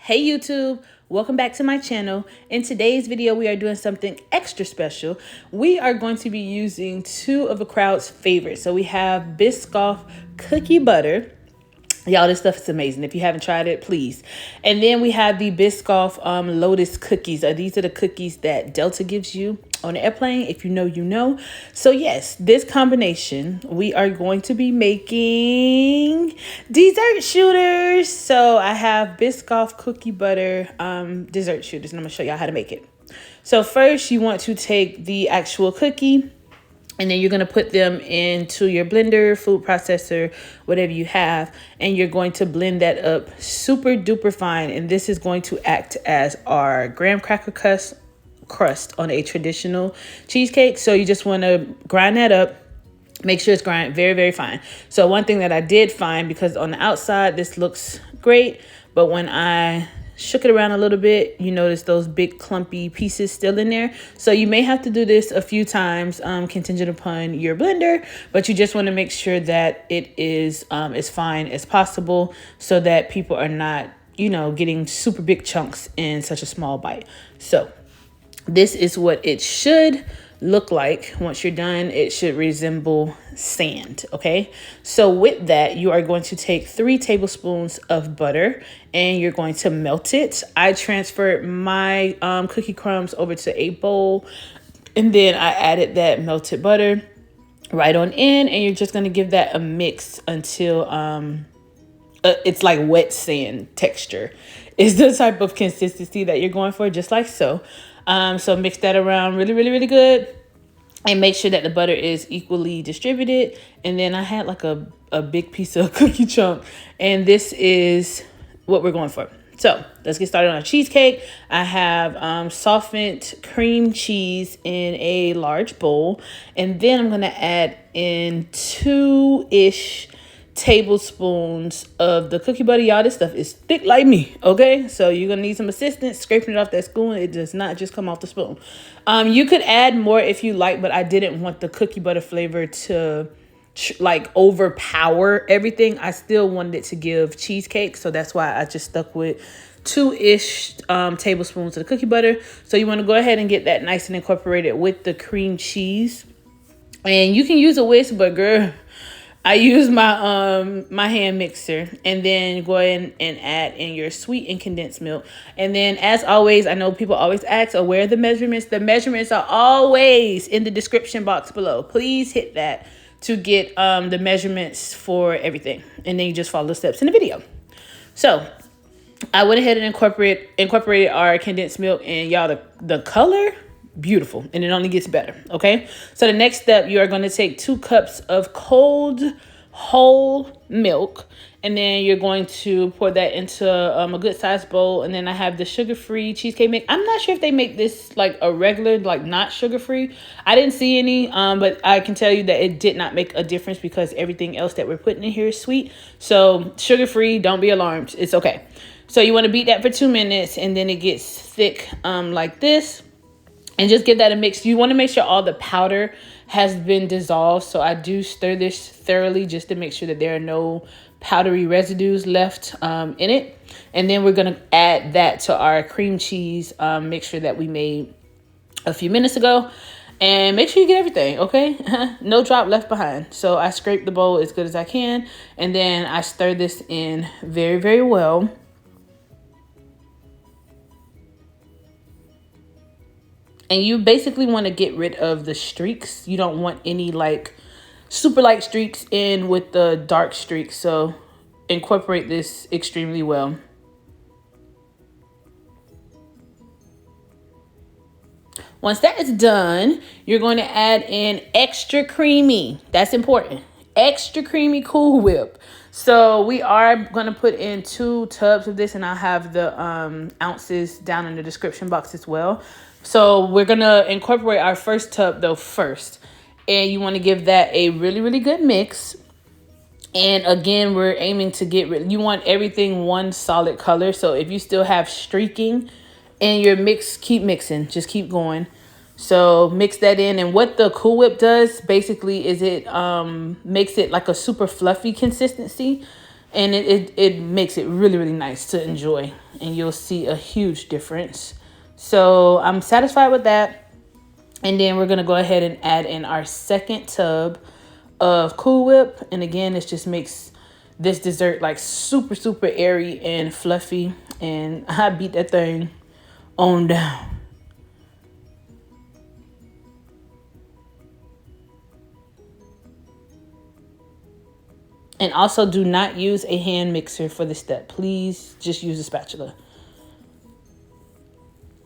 Hey YouTube, welcome back to my channel. In today's video, we are doing something extra special. We are going to be using two of the crowd's favorites. So we have Biscoff cookie butter. Y'all, this stuff is amazing. If you haven't tried it, please. And then we have the Biscoff Lotus cookies. These are the cookies that Delta gives you on the airplane. If you know, you know. So yes, this combination, we are going to be making dessert shooters. So I have Biscoff cookie butter dessert shooters, and I'm gonna show y'all how to make it. So first, you want to take the actual cookie, and then you're going to put them into your blender, food processor, whatever you have. And you're going to blend that up super duper fine. And this is going to act as our graham cracker crust on a traditional cheesecake. So you just want to grind that up. Make sure it's ground very, very fine. So one thing that I did find, because on the outside, this looks great. But when I shook it around a little bit, you notice those big clumpy pieces still in there. So you may have to do this a few times, contingent upon your blender, but you just want to make sure that it is as fine as possible so that people are not, getting super big chunks in such a small bite. So this is what it should look like. Once you're done, it should resemble sand. Okay, so with that, you are going to take 3 tablespoons of butter and you're going to melt it. I transferred my cookie crumbs over to a bowl, and then I added that melted butter right on in, and you're just going to give that a mix until it's like wet sand texture is the type of consistency that you're going for, just like so. So mix that around really, really, really good, and make sure that the butter is equally distributed. And then I had like a big piece of cookie chunk, and this is what we're going for. So let's get started on our cheesecake. I have softened cream cheese in a large bowl, and then I'm gonna add in 2-ish tablespoons of the cookie butter. Y'all, this stuff is thick like me, okay? So you're gonna need some assistance scraping it off that spoon. It does not just come off the spoon. You could add more if you like, but I didn't want the cookie butter flavor to like overpower everything. I still wanted it to give cheesecake, so that's why I just stuck with 2-ish tablespoons of the cookie butter. So you want to go ahead and get that nice and incorporated with the cream cheese, and you can use a whisk, but girl, I use my my hand mixer. And then go ahead and add in your sweetened condensed milk. And then, as always, I know people always ask, where are the measurements? The measurements are always in the description box below. Please hit that to get the measurements for everything. And then you just follow the steps in the video. So I went ahead and incorporated our condensed milk, and y'all, the color, beautiful, and it only gets better. Okay, so the next step, you are going to take 2 cups of cold whole milk, and then you're going to pour that into a good sized bowl. And then I have the sugar-free cheesecake mix. I'm not sure if they make this like a regular, like not sugar-free. I didn't see any, but I can tell you that it did not make a difference because everything else that we're putting in here is sweet. So sugar-free, don't be alarmed, it's okay. So you want to beat that for 2 minutes, and then it gets thick like this. And just give that a mix. You want to make sure all the powder has been dissolved. So I do stir this thoroughly just to make sure that there are no powdery residues left in it. And then we're going to add that to our cream cheese mixture that we made a few minutes ago. And make sure you get everything, okay? No drop left behind. So I scrape the bowl as good as I can. And then I stir this in very, very well. And you basically want to get rid of the streaks. You don't want any like super light streaks in with the dark streaks. So incorporate this extremely well. Once that is done, you're going to add in extra creamy. That's important. Extra creamy Cool Whip. So we are going to put in 2 tubs of this, and I'll have the ounces down in the description box as well. So we're going to incorporate our first tub though first. And you want to give that a really, really good mix. And again, we're aiming to get rid, you want everything one solid color. So if you still have streaking in your mix, keep mixing, just keep going. So mix that in. And what the Cool Whip does basically is it makes it like a super fluffy consistency. and it makes it really, really nice to enjoy, and you'll see a huge difference. So I'm satisfied with that. And then we're gonna go ahead and add in our second tub of Cool Whip. And again, this just makes this dessert like super, super airy and fluffy. And I beat that thing on down. And also do not use a hand mixer for this step. Please just use a spatula.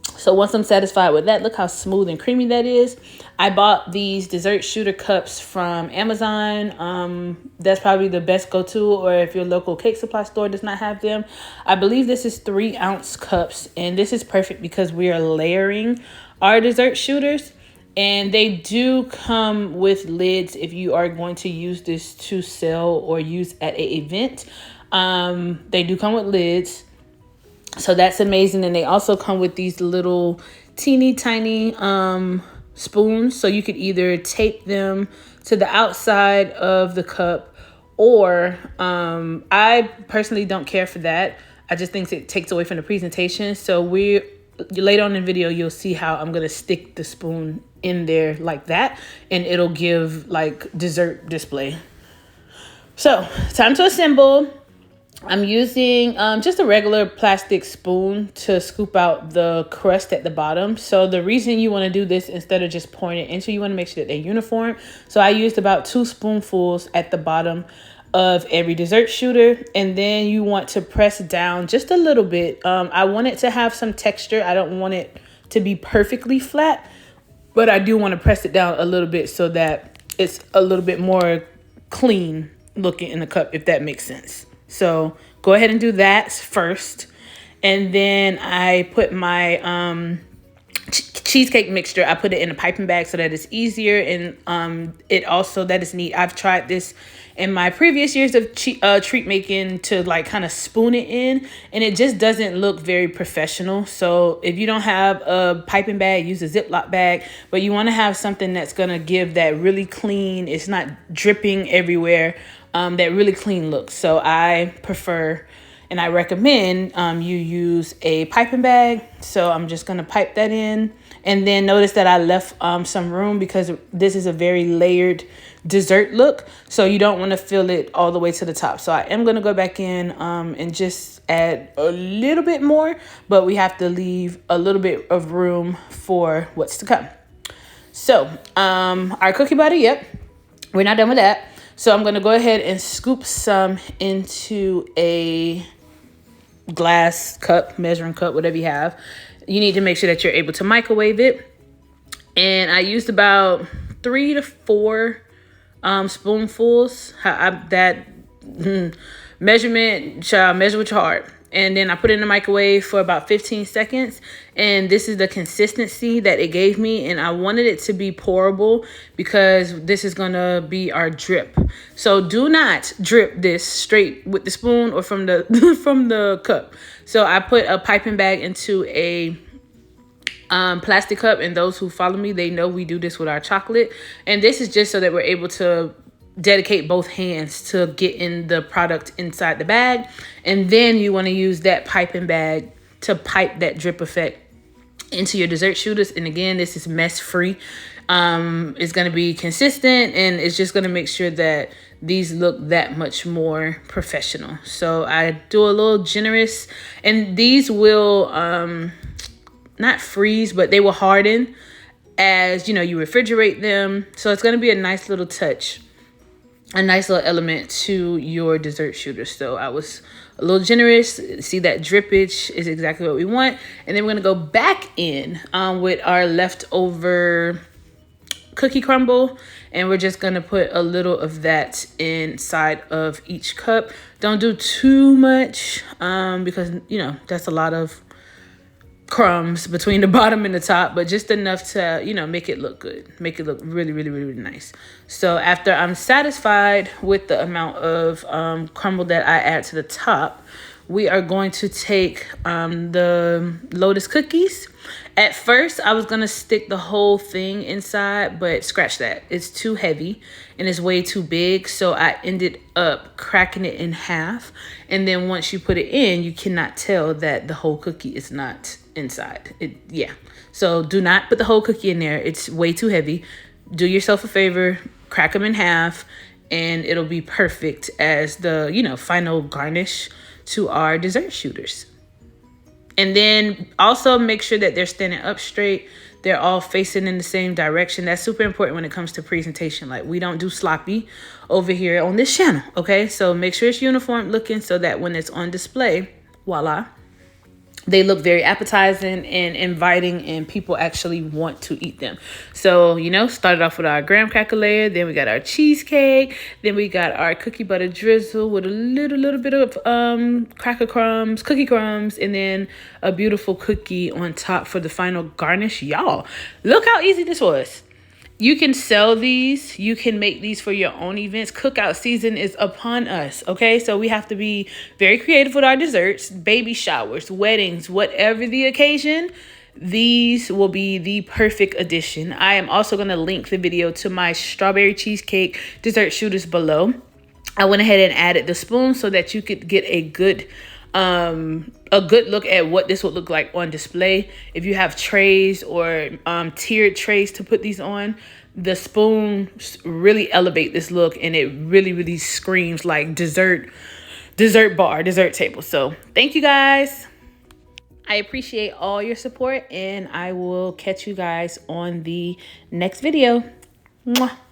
So once I'm satisfied with that, look how smooth and creamy that is. I bought these dessert shooter cups from Amazon. That's probably the best go-to, or if your local cake supply store does not have them. I believe this is 3-ounce cups, and this is perfect because we are layering our dessert shooters. And they do come with lids if you are going to use this to sell or use at an event. They do come with lids. So that's amazing. And they also come with these little teeny tiny spoons. So you could either tape them to the outside of the cup, or I personally don't care for that. I just think it takes away from the presentation. So later on in the video, you'll see how I'm going to stick the spoon in there like that, and it'll give like dessert display. So time to assemble. I'm using just a regular plastic spoon to scoop out the crust at the bottom. So the reason you want to do this instead of just pouring it into, you want to make sure that they're uniform. So I used about 2 spoonfuls at the bottom of every dessert shooter. And then you want to press down just a little bit. I want it to have some texture. I don't want it to be perfectly flat, but I do want to press it down a little bit so that it's a little bit more clean looking in the cup, if that makes sense. So go ahead and do that first. And then I put my cheesecake mixture, I put it in a piping bag so that it's easier. And it also, that is neat. I've tried this in my previous years of treat making to like kind of spoon it in, and it just doesn't look very professional. So if you don't have a piping bag, use a Ziploc bag, but you want to have something that's going to give that really clean, it's not dripping everywhere, that really clean look. So I prefer and I recommend you use a piping bag. So I'm just going to pipe that in. And then notice that I left some room because this is a very layered dessert look. So you don't want to fill it all the way to the top. So I am going to go back in and just add a little bit more. But we have to leave a little bit of room for what's to come. So our cookie butter, yep, we're not done with that. So I'm going to go ahead and scoop some into a glass cup, measuring cup, whatever you have. You need to make sure that you're able to microwave it. And I used about 3 to 4 spoonfuls. Measurement, child, measure with your heart. And then I put it in the microwave for about 15 seconds. And this is the consistency that it gave me. And I wanted it to be pourable because this is going to be our drip. So do not drip this straight with the spoon or from the from the cup. So I put a piping bag into a plastic cup. And those who follow me, they know we do this with our chocolate. And this is just so that we're able to dedicate both hands to get in the product inside the bag. And then you want to use that piping bag to pipe that drip effect into your dessert shooters. And again, this is mess free. It's going to be consistent, and it's just going to make sure that these look that much more professional. So I do a little generous, and these will not freeze, but they will harden as you refrigerate them. So it's going to be a nice little touch, a nice little element to your dessert shooter. So I was a little generous. See, that drippage is exactly what we want. And then we're gonna go back in with our leftover cookie crumble, and we're just gonna put a little of that inside of each cup. Don't do too much because that's a lot of crumbs between the bottom and the top, but just enough to make it look good, make it look really, really, really, really nice. So after I'm satisfied with the amount of crumble that I add to the top, we are going to take the Lotus cookies. At first, I was going to stick the whole thing inside, but scratch that. It's too heavy and it's way too big. So I ended up cracking it in half. And then once you put it in, you cannot tell that the whole cookie is not inside. Yeah. So do not put the whole cookie in there. It's way too heavy. Do yourself a favor, crack them in half, and it'll be perfect as the, you know, final garnish to our dessert shooters. And then also make sure that they're standing up straight. They're all facing in the same direction. That's super important when it comes to presentation. Like, we don't do sloppy over here on this channel, okay? So make sure it's uniform looking so that when it's on display, voila, they look very appetizing and inviting, and people actually want to eat them. So, you know, started off with our graham cracker layer. Then we got our cheesecake. Then we got our cookie butter drizzle with a little bit of cracker crumbs, cookie crumbs, and then a beautiful cookie on top for the final garnish. Y'all, look how easy this was. You can sell these. You can make these for your own events. Cookout season is upon us, okay? So we have to be very creative with our desserts, baby showers, weddings, whatever the occasion. These will be the perfect addition. I am also going to link the video to my strawberry cheesecake dessert shooters below. I went ahead and added the spoon so that you could get a good look at what this would look like on display. If you have trays or tiered trays to put these on, the spoons really elevate this look, and it really screams like dessert bar, dessert table. So thank you guys. I appreciate all your support, and I will catch you guys on the next video. Mwah.